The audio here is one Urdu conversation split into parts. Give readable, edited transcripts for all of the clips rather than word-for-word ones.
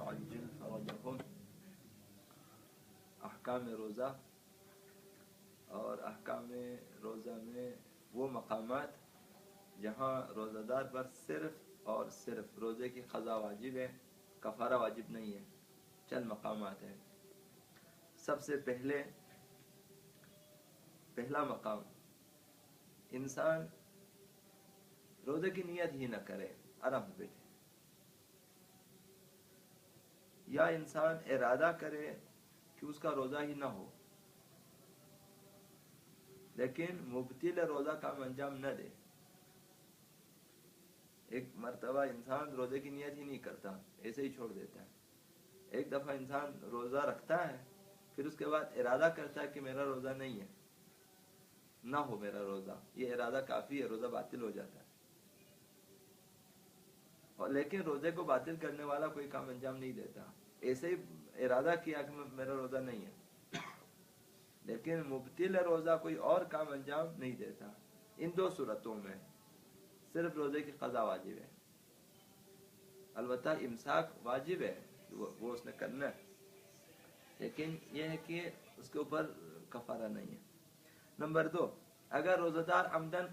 عجل فرجهم، احکام روزہ اور احکام روزہ میں وہ مقامات جہاں روزہ دار پر صرف اور صرف روزے کی قضا واجب ہے، کفارہ واجب نہیں ہے۔ چند مقامات ہیں۔ سب سے پہلا مقام، انسان روزے کی نیت ہی نہ کرے، آرام سے بیٹھے، یا انسان ارادہ کرے کہ اس کا روزہ ہی نہ ہو لیکن مبتل روزہ کام انجام نہ دے۔ ایک مرتبہ انسان روزے کی نیت ہی نہیں کرتا، ایسے ہی چھوڑ دیتا ہے۔ ایک دفعہ انسان روزہ رکھتا ہے، پھر اس کے بعد ارادہ کرتا ہے کہ میرا روزہ نہیں ہے، نہ ہو میرا روزہ، یہ ارادہ کافی ہے، روزہ باطل ہو جاتا ہے۔ اور لیکن روزے کو باطل کرنے والا کوئی کام انجام نہیں دیتا، ایسے ہی ارادہ کیا کہ میرا روزہ نہیں ہے، لیکن مبتل روزہ کوئی اور کام انجام نہیں دیتا۔ ان دو صورتوں میں صرف روزے کی قضا واجب ہے، البتہ امساک واجب ہے، وہ اس نے کرنا ہے، لیکن یہ ہے کہ اس کے اوپر کفارہ نہیں ہے۔ نمبر 2، اگر روزہ دار عمدن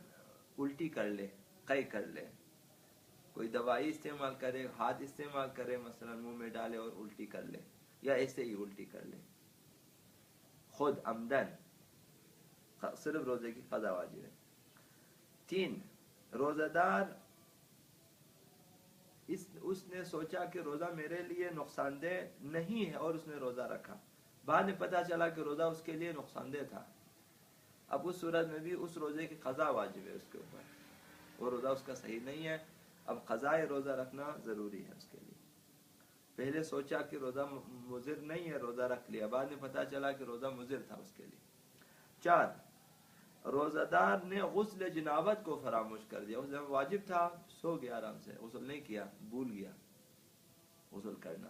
الٹی کر لے، قے کر لے، کوئی دوائی استعمال کرے، ہاتھ استعمال کرے، مثلا منہ میں ڈالے اور الٹی کر لے، یا ایسے ہی الٹی کر لے خود عمدن، صرف روزے کی قضا واجب ہے۔ 3، روزہ دار اس نے سوچا کہ روزہ میرے لیے نقصان دہ نہیں ہے اور اس نے روزہ رکھا، بعد میں پتہ چلا کہ روزہ اس کے لیے نقصان دہ تھا، اب اس صورت میں بھی اس روزے کی قضا واجب ہے اس کے اوپر، وہ روزہ اس کا صحیح نہیں ہے، اب قضاء روزہ رکھنا ضروری ہے اس کے لیے۔ پہلے سوچا کہ روزہ مضر نہیں ہے، روزہ رکھ لیا، بعد میں پتہ چلا کہ روزہ مضر تھا اس کے لیے۔ 4، روزہ دار نے غسل جنابت کو فراموش کر دیا، اس دن واجب تھا، سو گیا آرام سے، غسل نہیں کیا، بھول گیا غسل کرنا،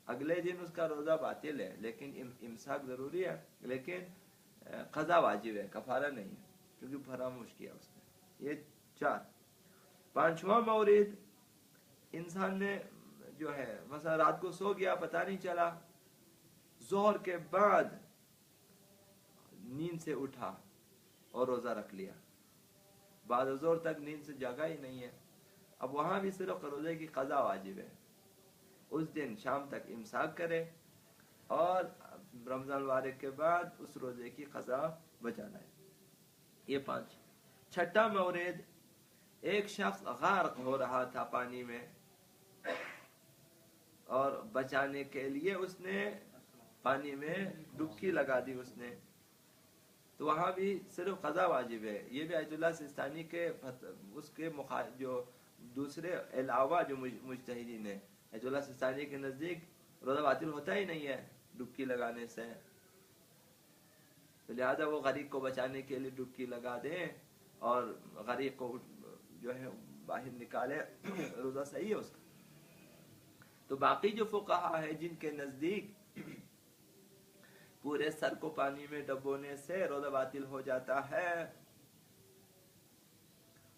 اگلے دن اس کا روزہ باطل ہے، لیکن امساک ضروری ہے، لیکن قضا واجب ہے، کفارہ نہیں ہے، کیونکہ فراموش کیا اس نے۔ یہ 4۔ 5واں مورد، انسان نے جو ہے مثلا رات کو سو گیا، پتہ نہیں چلا، ظہر کے بعد نیند سے اٹھا اور روزہ رکھ لیا، بعد ظہر تک نیند سے جاگا ہی نہیں ہے، اب وہاں بھی صرف روزے کی قضا واجب ہے، اس دن شام تک امساک کرے اور رمضان المبارک کے بعد اس روزے کی قضا بچا لائے۔ یہ 5۔ 6واں مورد، ایک شخص غرق ہو رہا تھا پانی میں اور بچانے کے لیے اس نے پانی میں ڈبکی لگا دی اس نے، تو وہاں بھی صرف قضا واجب ہے۔ یہ بھی آیت اللہ سستانی کے اس کے جو دوسرے علاوہ جو مجتہدین ہیں، آیت اللہ سستانی کے نزدیک روزہ باطل ہوتا ہی نہیں ہے ڈبکی لگانے سے، تو لہذا وہ غریق کو بچانے کے لیے ڈبکی لگا دیں اور غریق کو جو ہے باہر نکالے، روزہ صحیح ہے اس کا۔ تو باقی جو فقہا ہے جن کے نزدیک پورے سر کو پانی میں ڈبونے سے روزہ باطل ہو جاتا ہے،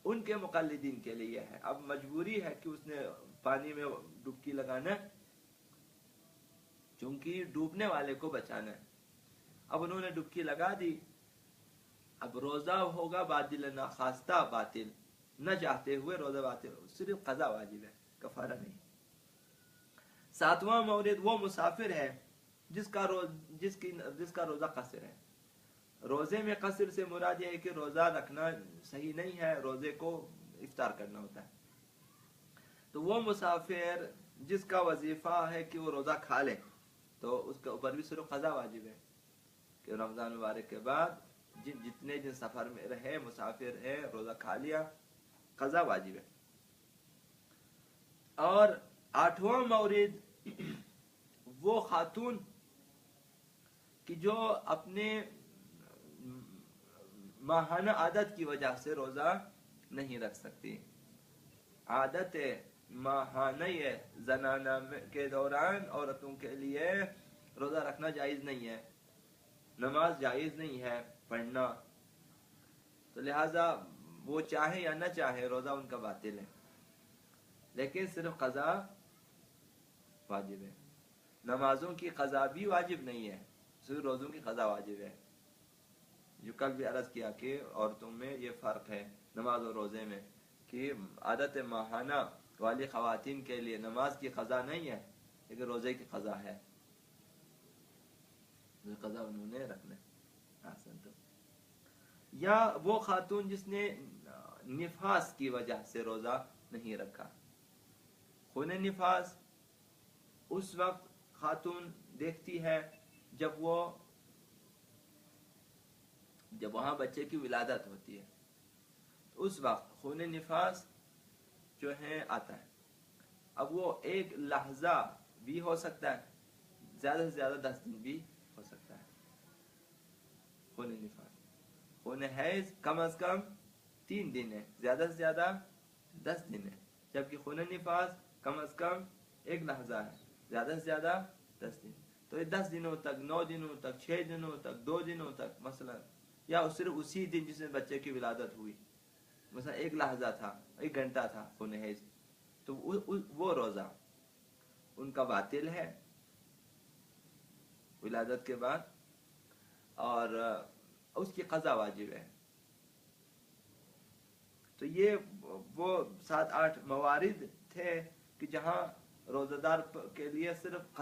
ان کے مقلدین کے لیے ہے، اب مجبوری ہے کہ اس نے پانی میں ڈبکی لگانا، چونکہ ڈوبنے والے کو بچانا ہے، اب انہوں نے ڈبکی لگا دی، اب روزہ ہوگا باطل ناخواستہ باطل، نہ چاہتے ہوئے روزہ باطل، صرف قضا واجب ہے، کفارہ نہیں۔ 7واں مورد، وہ مسافر ہے جس کا روزہ قصر ہے۔ روزے میں قصر سے مراد یہ ہے کہ روزہ رکھنا صحیح نہیں ہے، روزے کو افطار کرنا ہوتا ہے، تو وہ مسافر جس کا وظیفہ ہے کہ وہ روزہ کھا لے، تو اس کے اوپر بھی صرف قضا واجب ہے کہ رمضان مبارک کے بعد جتنے دن سفر میں رہے، مسافر ہے، روزہ کھا لیا، قضا واجب ہے۔ اور 8واں مورد، وہ خاتون کہ جو اپنے ماہانہ عادت کی وجہ سے روزہ نہیں رکھ سکتی، عادت ماہانہ زنانہ کے دوران عورتوں کے لیے روزہ رکھنا جائز نہیں ہے، نماز جائز نہیں ہے پڑھنا، تو لہذا وہ چاہے یا نہ چاہے روزہ ان کا باطل ہے، لیکن صرف قضا واجب ہے. نمازوں کی قضا بھی واجب نہیں ہے, صرف روزوں کی قضا واجب ہے. جو کل بھی عرض کیا کہ عورتوں میں یہ فرق ہے نماز اور روزے میں, کہ عادت ماہانہ والی خواتین کے لیے نماز کی قضا نہیں ہے لیکن روزے کی قضا ہے, قضا انہوں نے رکھنا ہے. یا وہ خاتون جس نے نفاس کی وجہ سے روزہ نہیں رکھا. خون نفاس اس وقت خاتون دیکھتی ہے جب وہاں بچے کی ولادت ہوتی ہے, اس وقت خون نفاس جو ہے آتا ہے. اب وہ ایک لحظہ بھی ہو سکتا ہے, زیادہ سے زیادہ 10 دن بھی ہو سکتا ہے. خون نفاس, خون حیض کم از کم 3 دن ہے, زیادہ سے زیادہ 10 دن ہے, جبکہ خون نفاس کم از کم ایک لحظہ ہے, زیادہ سے زیادہ 10 دن. تو یہ 10 دنوں تک, 9 دنوں تک, 6 دنوں تک, 2 دنوں تک مثلا, یا صرف اسی دن جس میں بچے کی ولادت ہوئی, مثلا ایک لحظہ تھا, 1 گھنٹہ تھا خون حیض, تو وہ روزہ ان کا باطل ہے ولادت کے بعد, اور اس کی قضا واجب ہے. تو یہ وہ 7-8 موارد تھے کہ جہاں روزہ دار کے لیے صرف